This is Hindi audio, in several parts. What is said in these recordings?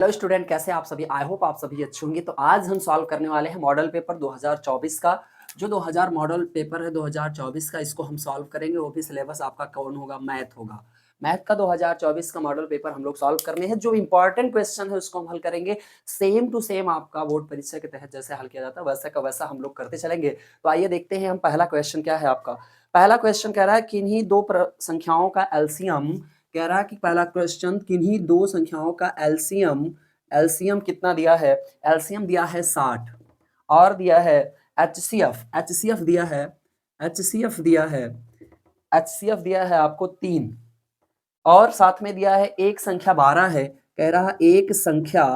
हेलो स्टूडेंट, कैसे हैं आप सभी। आई होप आप सभी अच्छे होंगे। तो आज हम सॉल्व करने वाले हैं मॉडल पेपर 2024 का। जो 2000 मॉडल पेपर है 2024 का, इसको हम सॉल्व करेंगे। वो भी सिलेबस आपका कौन होगा? मैथ होगा। मैथ का 2024 का मॉडल पेपर हम लोग सॉल्व करने हैं। जो इंपॉर्टेंट क्वेश्चन है उसको हम हल करेंगे। सेम टू सेम आपका बोर्ड परीक्षा के तहत जैसे हल किया जाता है वैसा का वैसा हम लोग करते चलेंगे। तो आइए देखते हैं हम पहला क्वेश्चन क्या है आपका। पहला क्वेश्चन कह रहा है किन्हीं दो संख्याओं का एलसीएम। कह रहा है कि पहला क्वेश्चन किन्हीं दो संख्याओं का एलसीएम। एलसीएम कितना दिया है? एलसीएम दिया है 60 और दिया है एचसीएफ। एचसीएफ दिया है, एचसीएफ दिया है, एचसीएफ दिया है आपको 3 और साथ में दिया है एक संख्या 12 है। कह रहा एक संख्या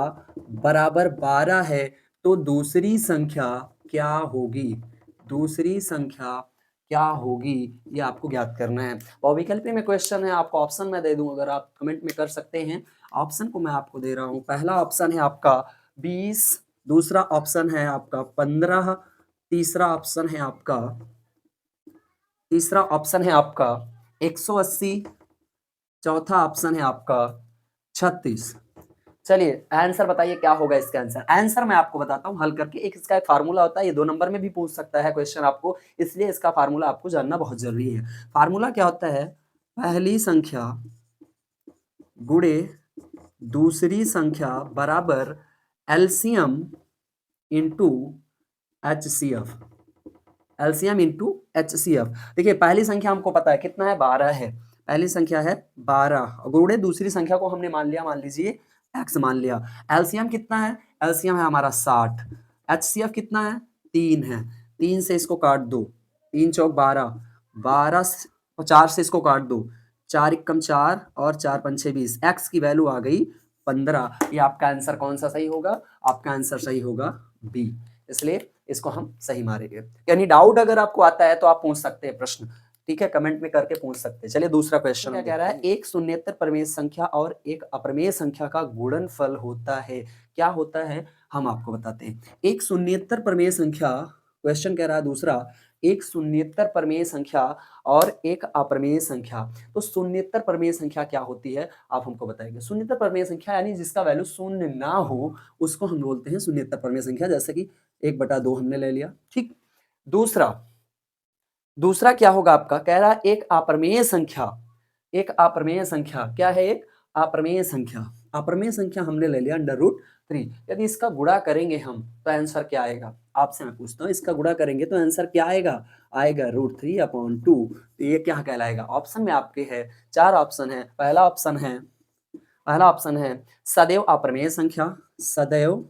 बराबर 12 है तो दूसरी संख्या क्या होगी? दूसरी संख्या क्या होगी ये आपको ज्ञात करना है। बहुविकल्पी में क्वेश्चन है, आपको ऑप्शन मैं दे दूं, अगर आप कमेंट में कर सकते हैं। ऑप्शन को मैं आपको दे रहा हूं। पहला ऑप्शन है आपका 20, दूसरा ऑप्शन है आपका 15, तीसरा ऑप्शन है आपका 180, चौथा ऑप्शन है आपका 36। चलिए आंसर बताइए क्या होगा इसका आंसर। आंसर मैं आपको बताता हूं हल करके। एक इसका एक फार्मूला होता है, ये 2 नंबर में भी पूछ सकता है क्वेश्चन आपको, इसलिए इसका फार्मूला आपको जानना बहुत जरूरी है। फार्मूला क्या होता है? पहली संख्या गुणे दूसरी संख्या बराबर LCM into HCF. LCM into HCF. देखिए पहली संख्या हमको पता है कितना है, 12 है। पहली संख्या है 12 गुणे दूसरी संख्या को हमने मान लिया, मान लीजिए x मान लिया। एलसीएम कितना है? एलसीएम है हमारा 60। एचसीएफ कितना है? 3 है। 3 से इसको काट दो, 3 चौक 12, 12 4 से इसको काट दो, 4 एकम 4 और 4 पंछे 20। x की वैल्यू आ गई 15। ये आपका आंसर कौन सा सही होगा? आपका आंसर सही होगा बी। इसलिए इसको हम सही मारेंगे। यानी डाउट अगर आपको आता है तो आप पूछ सकते हैं प्रश्न, ठीक है, कमेंट में करके पूछ सकते हैं। चलिए दूसरा क्वेश्चन क्या कह रहा है? एक शून्येतर परिमेय संख्या और एक अपरिमेय संख्या का गुणनफल होता है। क्या होता है हम आपको बताते हैं। एक शून्येतर परिमेय संख्या, क्वेश्चन कह रहा है दूसरा, एक शून्येतर परिमेय संख्या और एक अपरिमेय संख्या। तो शून्येतर परिमेय संख्या क्या होती है आप हमको बताएंगे। शून्येतर परिमेय संख्या यानी जिसका वैल्यू शून्य ना हो उसको हम बोलते हैं शून्येतर परिमेय संख्या। जैसे कि 1/2 हमने ले लिया, ठीक। दूसरा क्या होगा आपका? कह रहा है एक अपरिमेय संख्या। एक अपरिमेय संख्या क्या है? एक अपरिमेय संख्या। अपरिमेय संख्या हमने ले लिया √3। यदि इसका गुणा करेंगे हम तो आंसर क्या आएगा? आपसे मैं पूछता हूँ, इसका गुणा करेंगे तो आंसर क्या आएगा? आएगा √3/2। तो ये क्या कहलाएगा? ऑप्शन में आपके है 4 ऑप्शन है। पहला ऑप्शन है सदैव अपरिमेय संख्या, सदैव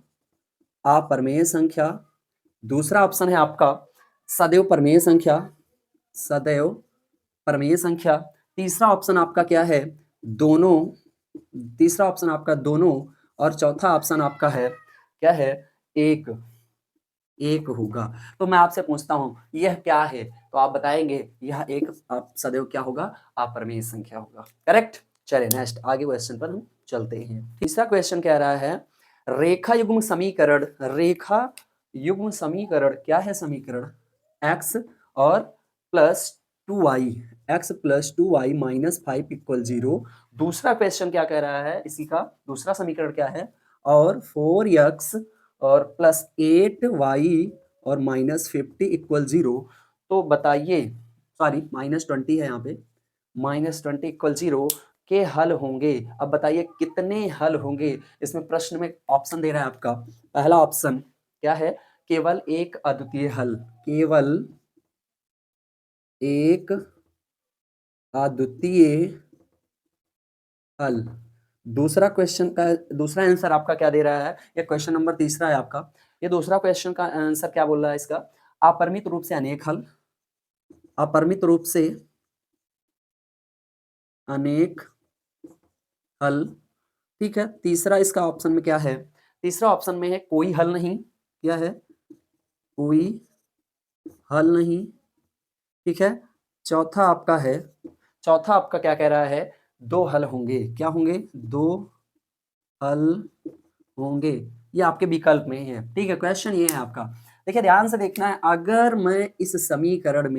अपरिमेय संख्या। दूसरा ऑप्शन है आपका सदैव परिमेय संख्या, सदैव परिमेय संख्या। तीसरा ऑप्शन आपका क्या है? दोनों। तीसरा ऑप्शन आपका दोनों। और चौथा ऑप्शन आपका है क्या है? एक। एक होगा। तो मैं आपसे पूछता हूं यह क्या है, तो आप बताएंगे यह एक सदैव क्या होगा? अपरिमेय संख्या होगा। करेक्ट। चलिए नेक्स्ट आगे क्वेश्चन पर हम चलते हैं। तीसरा क्वेश्चन कह रहा है रेखा युग्म समीकरण। रेखा युग्म समीकरण क्या है? समीकरण x और +2y, x +2y -5 = 0। दूसरा क्वेश्चन क्या कह रहा है? इसी का दूसरा समीकरण क्या है? और 4x और +8y और -50 = 0। तो बताइए, सॉरी -20 है यहाँ पे, -20 = 0 के हल होंगे। अब बताइए कितने हल होंगे? इसमें प्रश्न में ऑप्शन दे रहा है आपका। पहला ऑप्शन क्या है? केवल एक अद्वितीय हल, केवल एक अद्वितीय हल। दूसरा क्वेश्चन का दूसरा आंसर आपका क्या दे रहा है? ये क्वेश्चन नंबर तीसरा है आपका। ये दूसरा क्वेश्चन का आंसर क्या बोल रहा है इसका? अपरिमित रूप से अनेक हल, अपरिमित रूप से अनेक हल, ठीक है। तीसरा इसका ऑप्शन में क्या है? तीसरा ऑप्शन में है कोई हल नहीं। क्या है? कोई हल नहीं, ठीक है। चौथा आपका है, चौथा आपका क्या कह रहा है? 2 हल होंगे। क्या होंगे? 2 हल होंगे। ये आपके विकल्प में है, ठीक है। क्वेश्चन ये है आपका। देखिए ध्यान से देखना है। अगर मैं इस समीकरण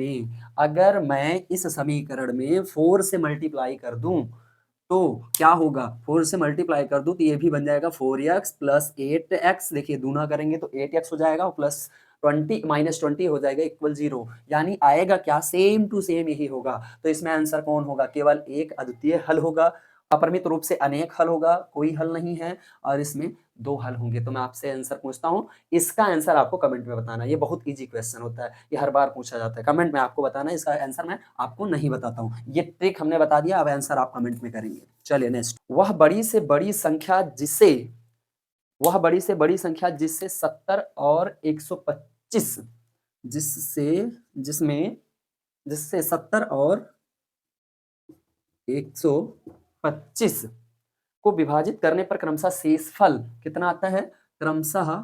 में 4 से मल्टीप्लाई कर दूं तो क्या होगा, 4 से मल्टीप्लाई कर दूं तो ये भी बन जाएगा 4x प्लस 8x, देखिए दूना करेंगे तो 8x हो जाएगा प्लस 20 माइनस 20 हो जाएगा इक्वल 0, यानी आएगा क्या, सेम टू सेम यही होगा। तो इसमें आंसर कौन होगा, केवल एक अद्वितीय हल होगा, अपरिमित रूप से अनेक हल होगा, कोई हल नहीं है, और इसमें 2 हल होंगे। तो मैं आपसे आंसर पूछता हूँ, इसका आंसर आपको कमेंट में बताना। ये बहुत इजी क्वेश्चन होता है, ये हर बार पूछा जाता है, कमेंट में आपको बताना, इसका आंसर मैं आपको नहीं बताता हूँ। ये ट्रिक हमने बता दिया, अब आंसर आप कमेंट में करेंगे। चलिए नेक्स्ट, वह बड़ी से बड़ी संख्या जिससे 70 और 125 जिससे 70 और 125 को विभाजित करने पर क्रमशः शेषफल कितना आता है, क्रमशः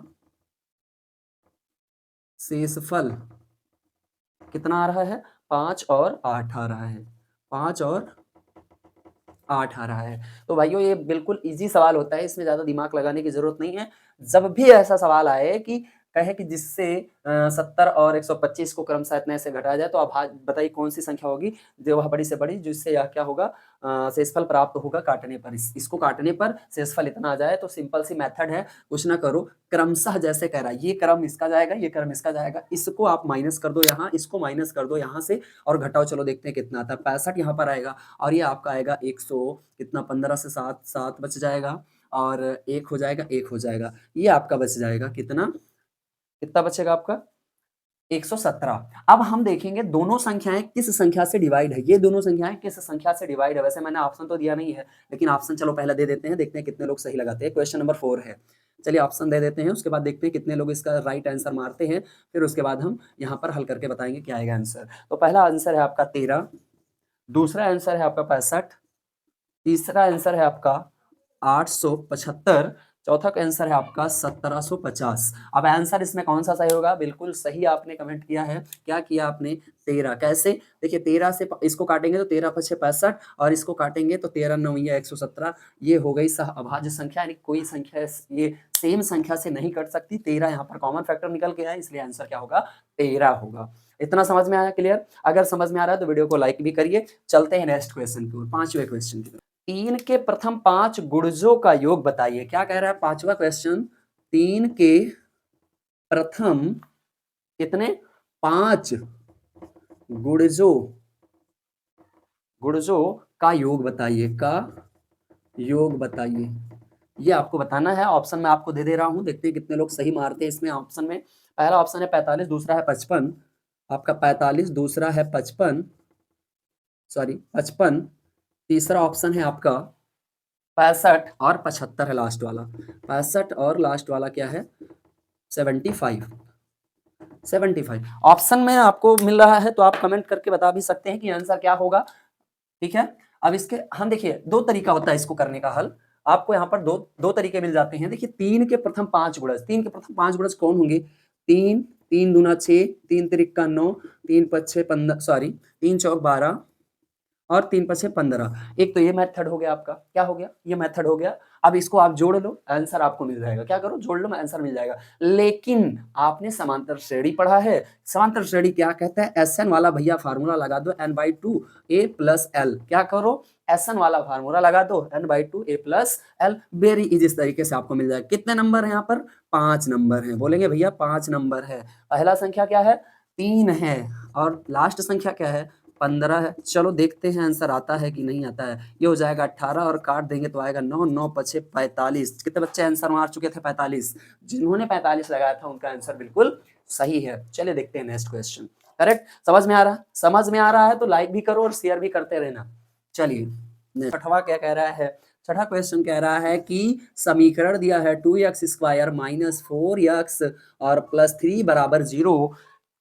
शेषफल कितना आ रहा है, 5 और 8 आ रहा है, 5 और 8 आ रहा है। तो भाइयों ये बिल्कुल इजी सवाल होता है, इसमें ज्यादा दिमाग लगाने की जरूरत नहीं है। जब भी ऐसा सवाल आए कि कहे कि जिससे 70 और 125 को क्रमशः इतने से घटाया जाए, तो अब बताइए कौन सी संख्या होगी जो वह बड़ी से बड़ी, जिससे यह क्या होगा, शेषफल प्राप्त होगा काटने पर। इसको काटने पर शेषफल इतना आ जाए, तो सिंपल सी मेथड है, कुछ ना करो, क्रमशः जैसे कह रहा है, ये क्रम इसका जाएगा, ये क्रम इसका जाएगा, इसको आप माइनस कर दो यहाँ, इसको माइनस कर दो यहाँ से, और घटाओ, चलो देखते हैं कितना आता है। 65 यहाँ पर आएगा, और ये आपका आएगा 100 कितना, 15 से 7 बच जाएगा, और 1 हो जाएगा, 1 हो जाएगा, ये आपका बच जाएगा कितना, कितना बचेगा आपका 117। अब हम देखेंगे दोनों संख्याएं किस संख्या से डिवाइड है, ये दोनों संख्याएं किस संख्या से डिवाइड है। वैसे मैंने ऑप्शन तो दिया नहीं है, लेकिन ऑप्शन चलो पहले दे देते हैं, देखते हैं कितने लोग सही लगाते हैं। क्वेश्चन नंबर 4 है, चलिए ऑप्शन दे देते हैं, उसके बाद देखते हैं कितने लोग इसका राइट आंसर मारते हैं, फिर उसके बाद हम यहाँ पर हल करके बताएंगे क्या आएगा आंसर। तो पहला आंसर है आपका 13, दूसरा आंसर है आपका 65, तीसरा आंसर है आपका 875, चौथा का आंसर है आपका 1750। अब आंसर इसमें कौन सा सही होगा, बिल्कुल सही आपने कमेंट किया है, क्या किया आपने, 13। कैसे, देखिए 13 से इसको काटेंगे तो 13 पछे 65, और इसको काटेंगे तो 13 9 117, ये हो गई सह अभाज्य संख्या, यानी कोई संख्या ये सेम संख्या से नहीं कट सकती। 13 यहाँ पर कॉमन फैक्टर निकल के आया, इसलिए आंसर क्या होगा, 13 होगा। इतना समझ में आया, क्लियर? अगर समझ में आ रहा है तो वीडियो को लाइक भी करिए। चलते हैं नेक्स्ट क्वेश्चन की ओर, 5वें क्वेश्चन की तरफ। 3 के प्रथम 5 गुणजों का योग बताइए। क्या कह रहा है 5वां क्वेश्चन, 3 के प्रथम कितने 5 गुणजों का योग बताइए, का योग बताइए। ये आपको बताना है, ऑप्शन में आपको दे रहा हूं, देखते हैं कितने लोग सही मारते हैं इसमें। ऑप्शन में पहला ऑप्शन है 45, दूसरा है 55, आपका 45, दूसरा है 55, सॉरी 55, तीसरा ऑप्शन है आपका 65, और 75 है लास्ट वाला। 65 और लास्ट वाला क्या है, 75। ऑप्शन में आपको मिल रहा है, तो आप कमेंट करके बता भी सकते हैं कि आंसर क्या होगा, ठीक है। अब इसके हम देखिए 2 तरीका होता है इसको करने का हल, आपको यहाँ पर दो तरीके मिल जाते हैं। देखिए 3 के प्रथम 5 गुणज, 3 के प्रथम 5 गुणज कौन होंगे, 3 3 दूना 6, 3 तिरिक्का 9, 3 पच्छे 15, सॉरी 3 चौक 12, और 3 पछे 15। एक तो ये मेथड हो गया आपका, क्या हो गया, ये मेथड हो गया। अब इसको आप जोड़ लो, आंसर आपको मिल जाएगा। क्या करो, जोड़ लो, आंसर मिल जाएगा। लेकिन आपने समांतर श्रेणी पढ़ा है, समांतर श्रेणी क्या कहता है, एसएन वाला भैया फार्मूला लगा दो, n/2 a + l। क्या करो, एसएन वाला फार्मूला लगा दो, n/2 a + l। Very easy, इस तरीके से आपको मिल जाएगा। कितने नंबर है यहाँ पर, 5 नंबर है, बोलेंगे भैया 5 नंबर है। पहला संख्या क्या है, 3 है, और लास्ट संख्या क्या है, 15 है। चलो देखते हैं आंसर आता है कि नहीं आता है। ये हो जाएगा 18, और काट देंगे तो आएगा 9, 9 पछे 45। कितने बच्चे आंसर मार चुके थे, 45। जिन्होंने 45 लगाया था उनका आंसर बिल्कुल सही है। चलिए देखते हैं नेक्स्ट क्वेश्चन। करेक्ट, समझ में आ रहा है, समझ में आ रहा है तो लाइक भी करो और शेयर भी करते रहना। चलिए छठवां क्या कह रहा है, छठा क्वेश्चन कह रहा है कि समीकरण दिया है 2x² - 4x और +3 = 0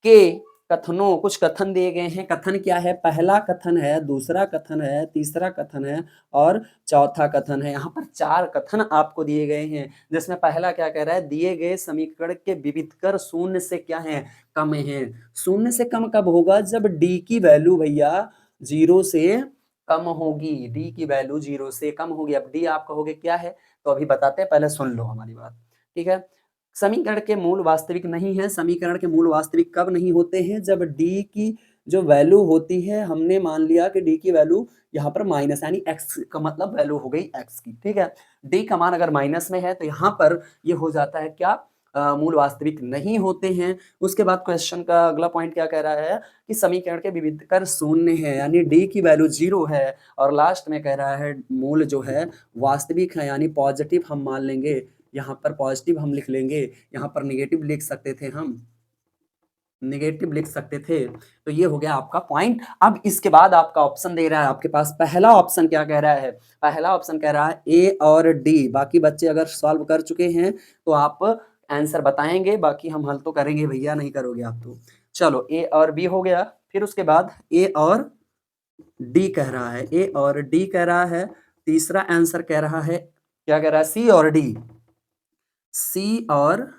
के कथनों, कुछ कथन दिए गए हैं। कथन क्या है, पहला कथन है, दूसरा कथन है, तीसरा कथन है, और चौथा कथन है। यहाँ पर 4 कथन आपको दिए गए हैं, जिसमें पहला क्या कह रहा है, दिए गए समीकरण के विविधकर शून्य से क्या है, कम है। शून्य से कम कब होगा, जब डी की वैल्यू भैया 0 से कम होगी, डी की वैल्यू 0 से कम होगी। अब डी आप कहोगे क्या है, तो अभी बताते हैं, पहले सुन लो हमारी बात, ठीक है। समीकरण के मूल वास्तविक नहीं है। समीकरण के मूल वास्तविक कब नहीं होते हैं, जब डी की जो वैल्यू होती है, हमने मान लिया कि डी की वैल्यू यहाँ पर माइनस यानी एक्स का मतलब वैल्यू हो गई एक्स की, ठीक है। डी का मान अगर माइनस में है तो यहाँ पर ये हो जाता है क्या, मूल वास्तविक नहीं होते हैं। उसके बाद क्वेश्चन का अगला पॉइंट क्या कह रहा है कि समीकरण के विविधकर शून्य है यानी डी की वैल्यू 0 है, और लास्ट में कह रहा है मूल जो है वास्तविक है यानी पॉजिटिव हम मान लेंगे, यहाँ पर पॉजिटिव हम लिख लेंगे, यहाँ पर निगेटिव लिख सकते थे हम, निगेटिव लिख सकते थे। तो ये हो गया आपका पॉइंट। अब इसके बाद आपका ऑप्शन दे रहा है आपके पास, पहला ऑप्शन क्या कह रहा है, पहला ऑप्शन कह रहा है ए और डी। बाकी बच्चे अगर सॉल्व कर चुके हैं तो आप आंसर बताएंगे, बाकी हम हल तो करेंगे भैया, नहीं करोगे आप तो। चलो ए और बी हो गया, फिर उसके बाद ए और डी कह रहा है, ए और डी कह रहा है। तीसरा आंसर कह रहा है, क्या कह रहा है, सी और डी, सी और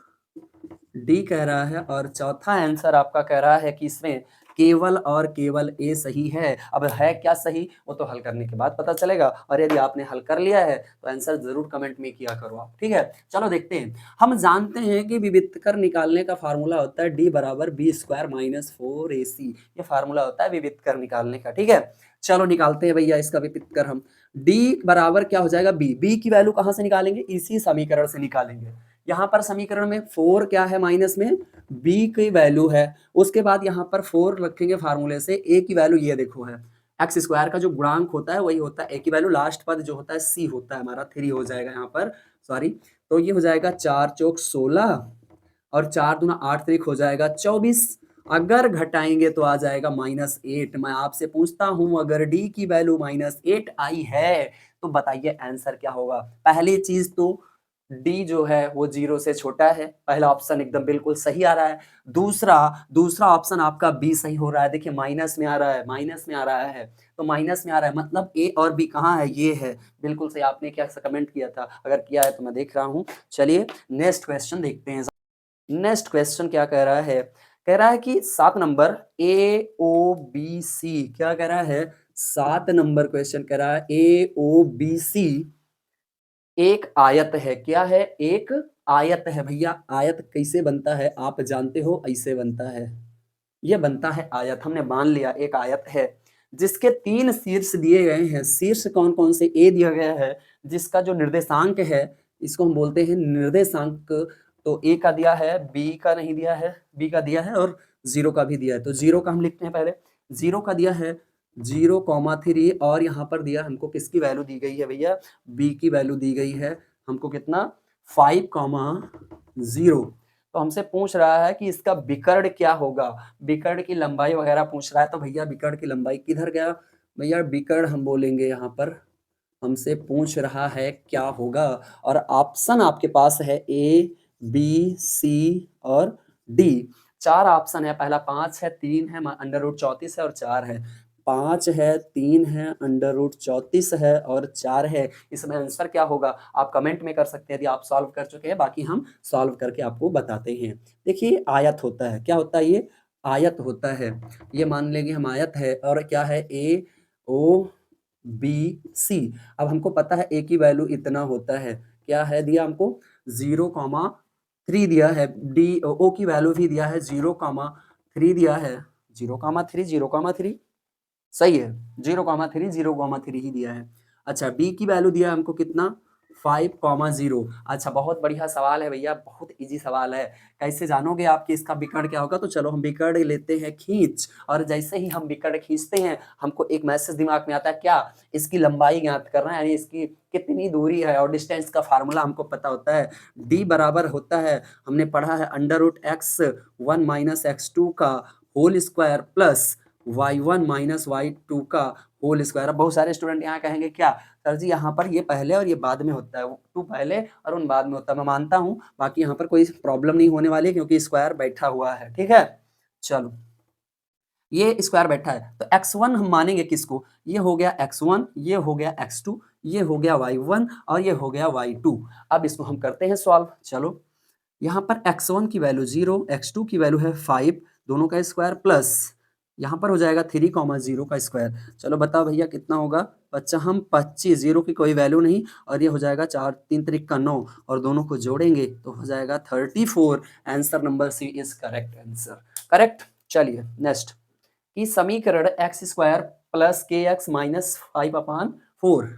डी कह रहा है। और चौथा आंसर आपका कह रहा है कि इसमें केवल और केवल ए सही है। अब है क्या सही वो तो हल करने के बाद पता चलेगा, और यदि आपने हल कर लिया है तो आंसर जरूर कमेंट में किया करो आप, ठीक है। चलो देखते हैं, हम जानते हैं कि विविधकर निकालने का फार्मूला होता है डी बराबर बी स्क्वायर माइनस 4ac, ये फार्मूला होता है विविधकर निकालने का, ठीक है। चलो निकालते हैं भैया इसका विविधकर हम। डी बराबर क्या हो जाएगा बी, बी की वैल्यू कहां से निकालेंगे, इसी समीकरण से निकालेंगे। यहाँ पर समीकरण में 4 क्या है माइनस में, b की वैल्यू है, उसके बाद यहाँ पर 4 रखेंगे फार्मूले से, a की वैल्यू ये देखो है, एक्स स्क्वायर का जो गुणांक होता है वही होता है a की वैल्यू, लास्ट पद जो होता है c होता है हमारा, 3 हो जाएगा यहाँ पर, सॉरी। तो ये हो जाएगा 4 चौक 16 और 4 दूना 8 तरीक हो जाएगा 24, अगर घटाएंगे तो आ जाएगा -8। मैं आपसे पूछता हूं अगर d की वैल्यू -8 आई है तो बताइए आंसर क्या होगा। पहली चीज तो डी जो है वो 0 से छोटा है, पहला ऑप्शन एकदम बिल्कुल सही आ रहा है। दूसरा ऑप्शन आपका बी सही हो रहा है, देखिए माइनस में आ रहा है, माइनस में आ रहा है, तो माइनस में आ रहा है मतलब ए और बी कहाँ है, ये है, बिल्कुल सही। आपने क्या कमेंट किया था, अगर किया है तो मैं देख रहा हूँ। चलिए नेक्स्ट क्वेश्चन देखते हैं। नेक्स्ट क्वेश्चन क्या कह रहा है, कह रहा है कि 7 number A O B C, क्या कह रहा है, 7 नंबर क्वेश्चन कह रहा है ए ओ बी सी एक आयत है, क्या है, एक आयत है। भैया आयत कैसे बनता है आप जानते हो, ऐसे बनता है, यह बनता है आयत, हमने मान लिया एक आयत है जिसके 3 शीर्ष दिए गए हैं। शीर्ष कौन कौन से, ए दिया गया है जिसका जो निर्देशांक है इसको हम बोलते हैं निर्देशांक, तो ए का दिया है, बी का नहीं दिया है, बी का दिया है और 0 का भी दिया है। तो 0 का हम लिखते हैं पहले, 0 का दिया है 0,3 और यहाँ पर दिया हमको किसकी वैल्यू दी गई है भैया, बी की वैल्यू दी गई है हमको कितना 5,0। तो हमसे पूछ रहा है कि इसका विकर्ण क्या होगा, विकर्ण की लंबाई वगैरह पूछ रहा है। तो भैया विकर्ण की लंबाई किधर गया भैया, विकर्ण हम बोलेंगे यहाँ पर, हमसे पूछ रहा है क्या होगा, और ऑप्शन आपके पास है ए बी सी और डी। 4 ऑप्शन है, पहला 5 है, 3 है, √34 है और 4 है। 5 है, 3 है, √34 है और 4 है। इसमें आंसर क्या होगा आप कमेंट में कर सकते हैं यदि आप सॉल्व कर चुके हैं, बाकी हम सॉल्व करके आपको बताते हैं। देखिए आयत होता है, क्या होता है ये, आयत होता है, ये मान लेंगे हम आयत है, और क्या है ए ओ बी सी। अब हमको पता है ए की वैल्यू इतना होता है, क्या है दिया हमको 0,3 दिया है, डी ओ की वैल्यू भी दिया है 0,3 दिया है, 0,3 0,3 सही है, 0,3 0,3 ही दिया है। अच्छा बी की वैल्यू दिया है हमको कितना 5,0। अच्छा बहुत बढ़िया सवाल है भैया, बहुत इजी सवाल है। कैसे जानोगे आप कि इसका विकर्ण क्या होगा, तो चलो हम विकर्ण लेते हैं खींच, और जैसे ही हम विकर्ण खींचते हैं हमको एक मैसेज दिमाग में आता है, क्या, इसकी लंबाई ज्ञात करना है, यानी इसकी कितनी दूरी है, और डिस्टेंस का फार्मूला हमको पता होता है, डी बराबर होता है, हमने पढ़ा है √x1 - x2 का whole square plus y1 - y2 का होल स्क्वायर। अब बहुत सारे स्टूडेंट यहाँ कहेंगे क्या सर जी यहाँ पर ये पहले और ये बाद में होता है, 2 पहले और 1 बाद में होता है, मैं मानता हूँ, बाकी यहाँ पर कोई प्रॉब्लम नहीं होने वाली क्योंकि स्क्वायर बैठा हुआ है, ठीक है। चलो ये स्क्वायर बैठा है तो x1 हम मानेंगे किसको, ये हो गया x1, ये हो गया x2, ये हो गया y1 और ये हो गया y2। अब इसको हम करते हैं सॉल्व। चलो यहाँ पर x1 की वैल्यू 0, x2 की वैल्यू है 5, दोनों का स्क्वायर प्लस यहाँ पर हो जाएगा 3,0 का स्क्वायर। चलो बताओ भैया कितना होगा बच्चा, हम 25, 0 की कोई वैल्यू नहीं, और ये हो जाएगा 4 3 तरीक का 9, और दोनों को जोड़ेंगे तो हो जाएगा 34। Answer number C is correct answer, correct. चलिए नेक्स्ट कि समीकरण x square plus K x minus 5/4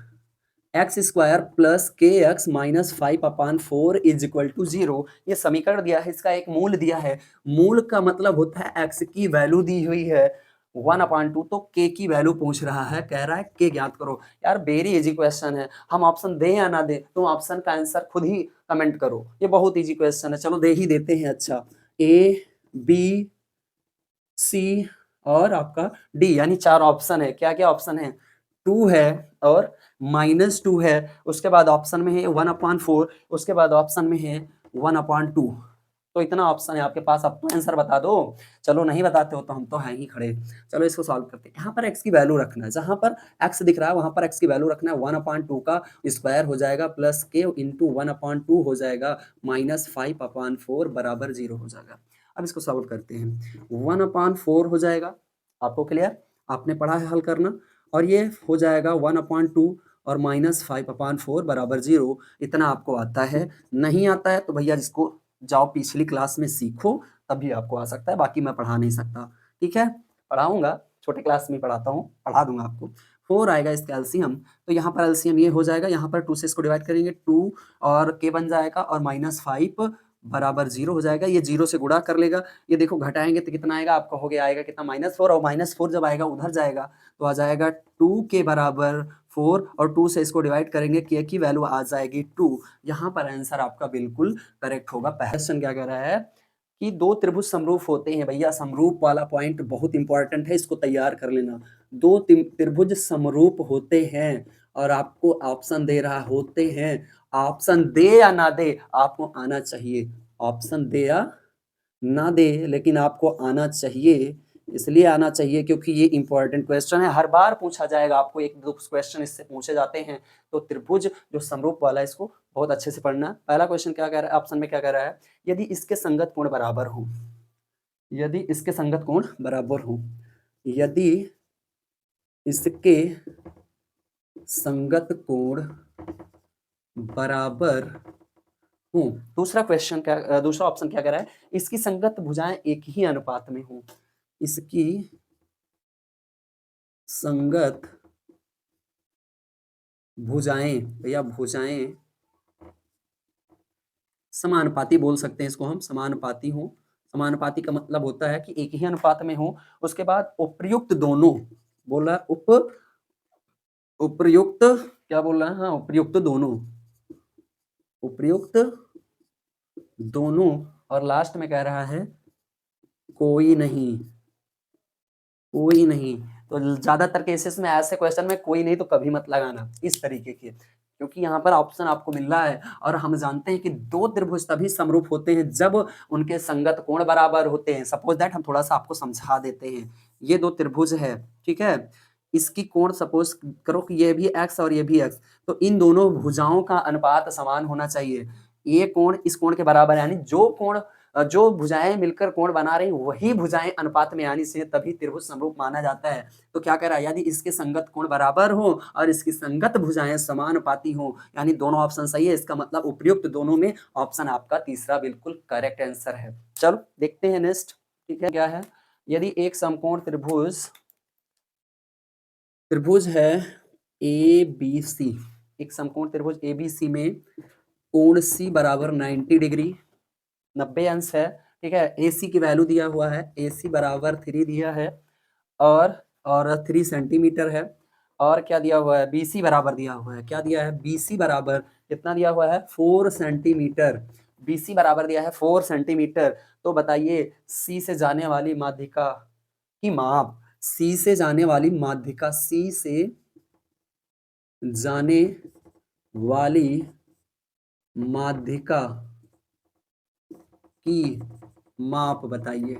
x square plus K x minus 5/4 is equal to 0, ये समीकरण दिया है, इसका एक मूल दिया है। मूल का मतलब होता है एक्स की वैल्यू दी हुई है 1/2, तो के की वैल्यू पूछ रहा है, कह रहा है के ज्ञात करो। यार वेरी इजी क्वेश्चन है, हम ऑप्शन दें या ना दें, तुम ऑप्शन का आंसर खुद ही कमेंट करो, ये बहुत इजी क्वेश्चन है। चलो दे ही देते हैं। अच्छा, ए बी सी और आपका डी, यानी 4 ऑप्शन है। क्या क्या ऑप्शन है? 2 है और -2 है, उसके बाद ऑप्शन में है 1/4, उसके बाद ऑप्शन में है 1/2। तो इतना ऑप्शन है आपके पास, अब तो आंसर बता दो। चलो नहीं बताते हो तो हम तो हैं ही खड़े। चलो इसको सॉल्व करते हैं। यहाँ पर x की वैल्यू रखना है, जहां पर x दिख रहा है वहां पर x की वैल्यू रखना है। 1/2 का स्क्वायर हो जाएगा प्लस के इंटू 1/2 हो जाएगा माइनस 5/4 बराबर 0 हो जाएगा। अब इसको सॉल्व करते हैं। 1/4 हो जाएगा, आपको क्लियर, आपने पढ़ा है हल करना। और ये हो जाएगा 1/2 और माइनस 5/4 बराबर 0। इतना आपको आता है। नहीं आता है तो भैया जिसको जाओ पिछली क्लास में सीखो, तभी आपको आ सकता है, बाकी मैं पढ़ा नहीं सकता। ठीक है, पढ़ाऊंगा, छोटे क्लास में पढ़ाता हूँ, पढ़ा दूंगा आपको। 4 आएगा इसका एलसीएम, तो यहाँ पर एलसीएम ये हो जाएगा, यहाँ पर 2 से इसको डिवाइड करेंगे, 2 और के बन जाएगा और माइनस 5 बराबर 0 हो जाएगा। ये 0 से गुणा कर लेगा, ये देखो घटाएंगे तो कितना आएगा आपका, हो गया आएगा कितना -4, और -4 जब आएगा उधर जाएगा तो आ जाएगा 2 के बराबर 4, और 2 से इसको डिवाइड करेंगे, के की वैल्यू आ जाएगी 2। यहाँ पर आंसर आपका बिल्कुल करेक्ट होगा। क्वेश्चन क्या कह रहा है कि 2 त्रिभुज समरूप होते हैं। भैया समरूप वाला पॉइंट बहुत इंपॉर्टेंट है, इसको तैयार कर लेना। 2 त्रिभुज समरूप होते हैं और आपको ऑप्शन दे रहा होते हैं, ऑप्शन दे या ना दे आपको आना चाहिए। ऑप्शन दे या ना दे लेकिन आपको आना चाहिए। इसलिए आना चाहिए क्योंकि ये इंपॉर्टेंट क्वेश्चन है, हर बार पूछा जाएगा आपको, एक दो क्वेश्चन इससे पूछे जाते हैं। तो त्रिभुज जो समरूप वाला है इसको बहुत अच्छे से पढ़ना। पहला क्वेश्चन क्या कह रहा है, ऑप्शन में क्या कह रहा है, यदि इसके संगत कोण बराबर हो, यदि इसके संगत कोण बराबर हो, यदि इसके संगत कोण बराबर हो। दूसरा क्वेश्चन क्या, दूसरा ऑप्शन क्या कह रहा है, इसकी संगत भुजाएं एक ही अनुपात में हो, इसकी संगत भुजाएं, या भुजाएं समानुपाती बोल सकते हैं इसको हम, समानुपाती हो। समानुपाती का मतलब होता है कि एक ही अनुपात में हो। उसके बाद उपर्युक्त दोनों, बोल रहा है उपर्युक्त, क्या बोल रहा है, हाँ उपर्युक्त दोनों, उपर्युक्त दोनों, और लास्ट में कह रहा है कोई नहीं, कोई नहीं। तो ज्यादातर केसेस में ऐसे क्वेश्चन में कोई नहीं तो कभी मत लगाना, इस तरीके के, क्योंकि यहाँ पर ऑप्शन आपको मिल रहा है और हम जानते हैं कि 2 त्रिभुज तभी समरूप होते हैं जब उनके संगत कोण बराबर होते हैं। सपोज दैट हम थोड़ा सा आपको समझा देते हैं, ये 2 त्रिभुज है, ठीक है, इसकी कोण सपोज करो कि ये भी x और ये भी x, तो इन दोनों भुजाओं का अनुपात समान होना चाहिए। ये कोण इस कोण के बराबर, यानी जो भुजाएं मिलकर कोण बना रही वही भुजाएं अनुपात में आनी चाहिए, तभी त्रिभुज समरूप माना जाता है। तो क्या कह रहा है, यदि इसके संगत कोण बराबर हो और इसकी संगत भुजाएं समानुपाती हो, यानी दोनों ऑप्शन सही है, इसका मतलब उपयुक्त दोनों में ऑप्शन आपका तीसरा बिल्कुल करेक्ट आंसर है। चलो देखते हैं नेक्स्ट, ठीक है, क्या है, यदि एक समकोण त्रिभुज है ए बी सी, एक समकोण त्रिभुज ए बी सी में कोण सी बराबर 90 डिग्री 90 अंश है, ठीक है, ए सी की वैल्यू दिया हुआ है, ए सी बराबर 3 दिया है और 3 सेंटीमीटर है, और क्या दिया हुआ है, बी सी बराबर दिया हुआ है, क्या दिया है, बी सी बराबर कितना दिया हुआ है, 4 सेंटीमीटर, बी सी बराबर दिया है 4 सेंटीमीटर। तो बताइए सी से जाने वाली माध्यिका की माप, सी से जाने वाली माध्यिका, सी से जाने वाली माध्यिका की माप बताइए।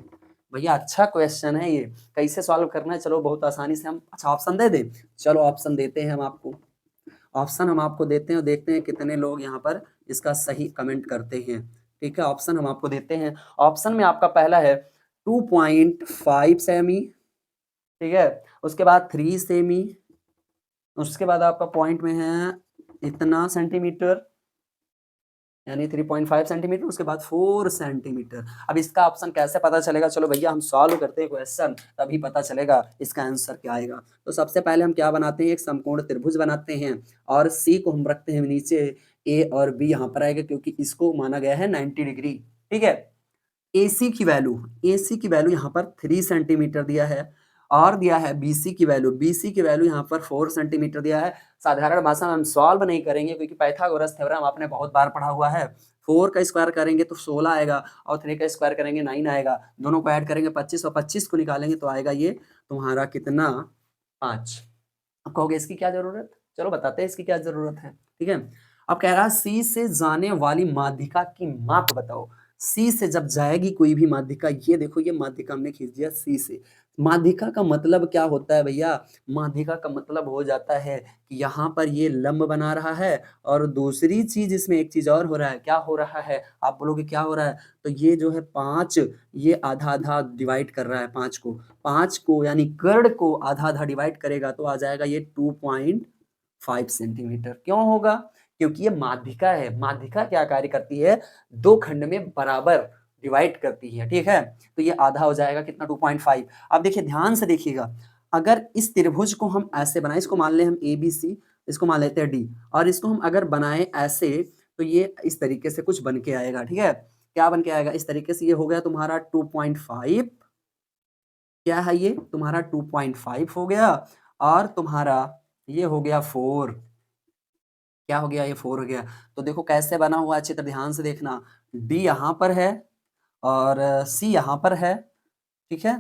भैया अच्छा क्वेश्चन है ये, कैसे सॉल्व करना है, चलो बहुत आसानी से हम, अच्छा ऑप्शन दे दें, चलो ऑप्शन देते हैं हम आपको, ऑप्शन हम आपको देते हैं और देखते हैं कितने लोग यहाँ पर इसका सही कमेंट करते हैं। ठीक है, ऑप्शन हम आपको देते हैं। ऑप्शन में आपका पहला है 2.5 सेमी, ठीक है, उसके बाद 3 सेमी, उसके बाद आपका पॉइंट में है इतना सेंटीमीटर, यानी 3.5 सेंटीमीटर, उसके बाद 4 सेंटीमीटर। अब इसका ऑप्शन कैसे पता चलेगा? चलो भैया हम सॉल्व करते हैं क्वेश्चन, तभी पता चलेगा इसका आंसर क्या आएगा। तो सबसे पहले हम क्या बनाते हैं, एक समकोण त्रिभुज बनाते हैं और सी को हम रखते हैं नीचे, ए और बी यहाँ पर आएगा क्योंकि इसको माना गया है 90 डिग्री। ठीक है, AC की वैल्यू यहाँ पर 3 सेंटीमीटर दिया है और दिया है BC की वैल्यू यहाँ पर 4 सेंटीमीटर दिया है। साधारण भाषा में हम सॉल्व नहीं करेंगे क्योंकि पाइथागोरस थ्योरम आपने बहुत बार पढ़ा हुआ है। 4 का स्क्वायर करेंगे तो 16 आएगा और 3 का स्क्वायर करेंगे 9 आएगा। दोनों को ऐड करेंगे 25 और 25 को निकालेंगे तो आएगा ये तुम्हारा कितना, 5। अब कहोगे इसकी क्या जरूरत? चलो बताते हैं इसकी क्या जरूरत है। ठीक है, अब कह रहा है सी से जाने वाली माध्यिका की माप बताओ। सी से जब जाएगी कोई भी माध्यिका, ये देखो ये माध्यिका हमने खींच दिया सी से। माध्यिका का मतलब क्या होता है भैया? माध्यिका का मतलब हो जाता है कि यहाँ पर ये लंब बना रहा है और दूसरी चीज इसमें एक चीज और हो रहा है। क्या हो रहा है? आप बोलोगे क्या हो रहा है? तो ये जो है 5, ये आधा आधा डिवाइड कर रहा है 5 को यानी कर्ण को आधा आधा डिवाइड करेगा तो आ जाएगा ये 2.5 सेंटीमीटर। क्यों होगा? क्योंकि ये माध्यिका है। माध्यिका क्या कार्य करती है? 2 खंड में बराबर डिवाइड करती है। ठीक है, तो ये आधा हो जाएगा कितना, 2.5। अब देखिए ध्यान से देखिएगा, अगर इस त्रिभुज को हम ऐसे बनाए, इसको मान ले हम ABC, इसको मान लेते हैं D, और इसको हम अगर बनाए ऐसे तो ये इस तरीके से कुछ बन के आएगा। ठीक है, क्या बन के आएगा? इस तरीके से ये हो गया तुम्हारा 2.5, क्या है ये तुम्हारा 2.5 हो गया और तुम्हारा ये हो गया 4। क्या हो गया? ये 4 हो गया। तो देखो कैसे बना हुआ, अच्छी तरह ध्यान से देखना। डी यहाँ पर है और सी यहाँ पर है। ठीक है,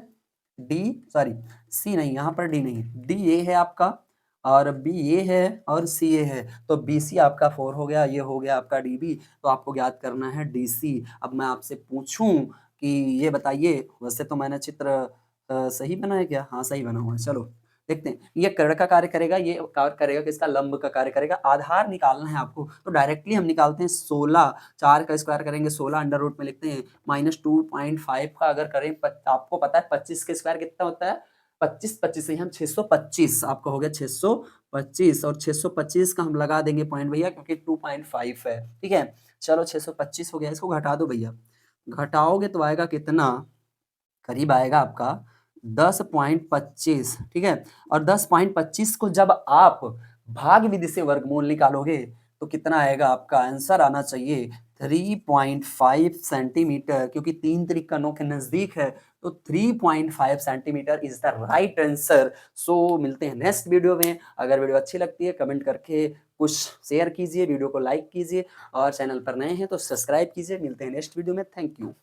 डी सॉरी सी नहीं, यहाँ पर डी नहीं, डी ये है आपका और बी ये है और सी ये है। तो बी सी आपका 4 हो गया, ये हो गया आपका डी बी। तो आपको ज्ञात करना है डी सी। अब मैं आपसे पूछूं कि ये बताइए, वैसे तो मैंने चित्र सही बना है क्या? हाँ सही बना हुआ है। चलो देखते हैं, ये कर्ण का कार्य करेगा, ये कार्य करेगा किसका? लंब का कार्य करेगा। आधार निकालना है आपको तो डायरेक्टली हम निकालते हैं 16। 4 का स्क्वायर करेंगे 16 अंडर रूट में लिखते हैं -2.5 का अगर करें आपको पता है 25 का स्क्वायर कितना होता है? 25 से हम 625, आपका हो गया 625 और 625 का हम लगा देंगे पॉइंट भैया क्योंकि 2.5 है। ठीक है, चलो 625 हो गया, इसको घटा दो भैया। घटाओगे तो आएगा कितना? करीब आएगा आपका 10.25। ठीक है, और 10.25 को जब आप भाग विधि से वर्गमूल निकालोगे तो कितना आएगा? आपका आंसर आना चाहिए 3.5 सेंटीमीटर, क्योंकि 3 त्रिक का 9 के नजदीक है तो 3.5 centimetre is the right answer. So मिलते हैं नेक्स्ट वीडियो में। अगर वीडियो अच्छी लगती है कमेंट करके कुछ शेयर कीजिए, वीडियो को लाइक कीजिए और चैनल पर नए हैं तो सब्सक्राइब कीजिए। मिलते हैं नेक्स्ट वीडियो में। Thank you.